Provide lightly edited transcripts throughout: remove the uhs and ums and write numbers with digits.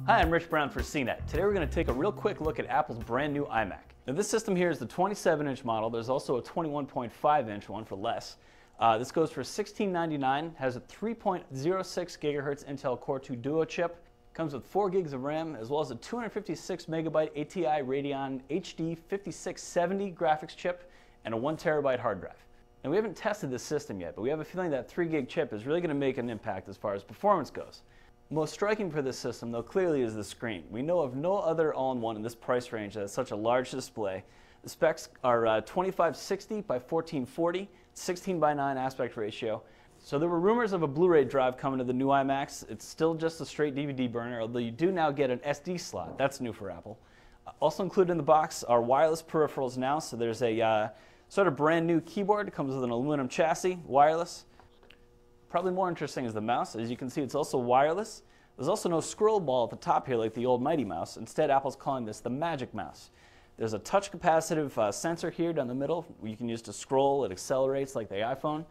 Hi, I'm Rich Brown for CNET. Today we're going to take a real quick look at Apple's brand new iMac. Now this system here is the 27-inch model. There's also a 21.5-inch one for less. This goes for $1699, has a 3.06 gigahertz Intel Core 2 Duo chip, comes with 4 gigs of RAM, as well as a 256 megabyte ATI Radeon HD 5670 graphics chip, and a 1 terabyte hard drive. Now we haven't tested this system yet, but we have a feeling that 3 gig chip is really going to make an impact as far as performance goes. Most striking for this system, though, clearly is the screen. We know of no other all-in-one in this price range that has such a large display. The specs are 2560 by 1440, 16 by 9 aspect ratio. So there were rumors of a Blu-ray drive coming to the new iMacs. It's still just a straight DVD burner, although you do now get an SD slot. That's new for Apple. Also included in the box are wireless peripherals now. So there's a sort of brand new keyboard. It comes with an aluminum chassis, wireless. Probably more interesting is the mouse. As you can see, it's also wireless. There's also no scroll ball at the top here like the old Mighty Mouse. Instead, Apple's calling this the Magic Mouse. There's a touch capacitive sensor here down the middle you can use to scroll. It accelerates like the iPhone.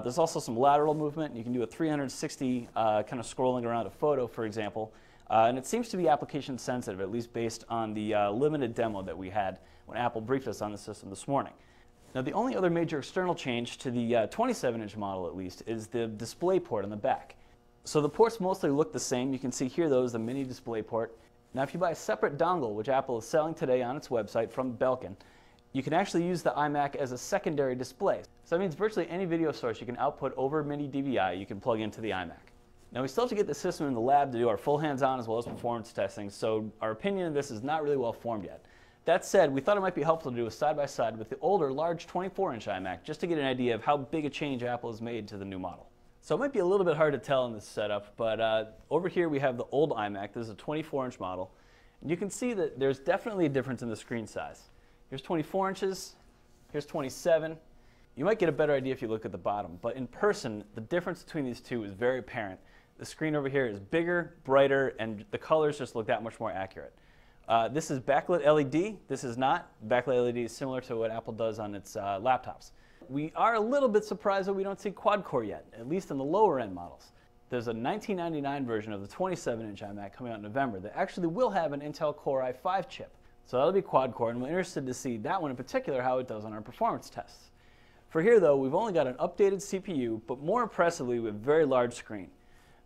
There's also some lateral movement. You can do a 360 kind of scrolling around a photo, for example. And it seems to be application sensitive, at least based on the limited demo that we had when Apple briefed us on the system this morning. Now the only other major external change to the 27-inch model at least is the display port on the back. So the ports mostly look the same. You can see here though is the mini display port. Now if you buy a separate dongle, which Apple is selling today on its website from Belkin, you can actually use the iMac as a secondary display. So that means virtually any video source you can output over mini DVI you can plug into the iMac. Now we still have to get the system in the lab to do our full hands-on as well as performance testing, so our opinion of this is not really well formed yet. That said, we thought it might be helpful to do a side-by-side with the older, large 24-inch iMac just to get an idea of how big a change Apple has made to the new model. So it might be a little bit hard to tell in this setup, but over here we have the old iMac. This is a 24-inch model. And you can see that there's definitely a difference in the screen size. Here's 24 inches, here's 27. You might get a better idea if you look at the bottom, but in person, the difference between these two is very apparent. The screen over here is bigger, brighter, and the colors just look that much more accurate. This is backlit LED. This is not. Backlit LED is similar to what Apple does on its laptops. We are a little bit surprised that we don't see quad-core yet, at least in the lower-end models. There's a $1999 version of the 27-inch iMac coming out in November that actually will have an Intel Core i5 chip. So that'll be quad-core, and we're interested to see that one in particular, how it does on our performance tests. For here, though, we've only got an updated CPU, but more impressively, we have a very large screen.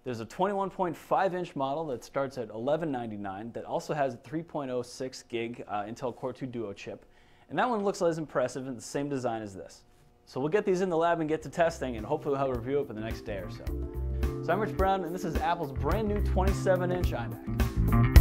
There's a 21.5-inch model that starts at $1199 that also has a 3.06 gig Intel Core 2 Duo chip. And that one looks as impressive and the same design as this. So we'll get these in the lab and get to testing, and hopefully we'll have a review up in the next day or so. So I'm Rich Brown, and this is Apple's brand new 27-inch iMac.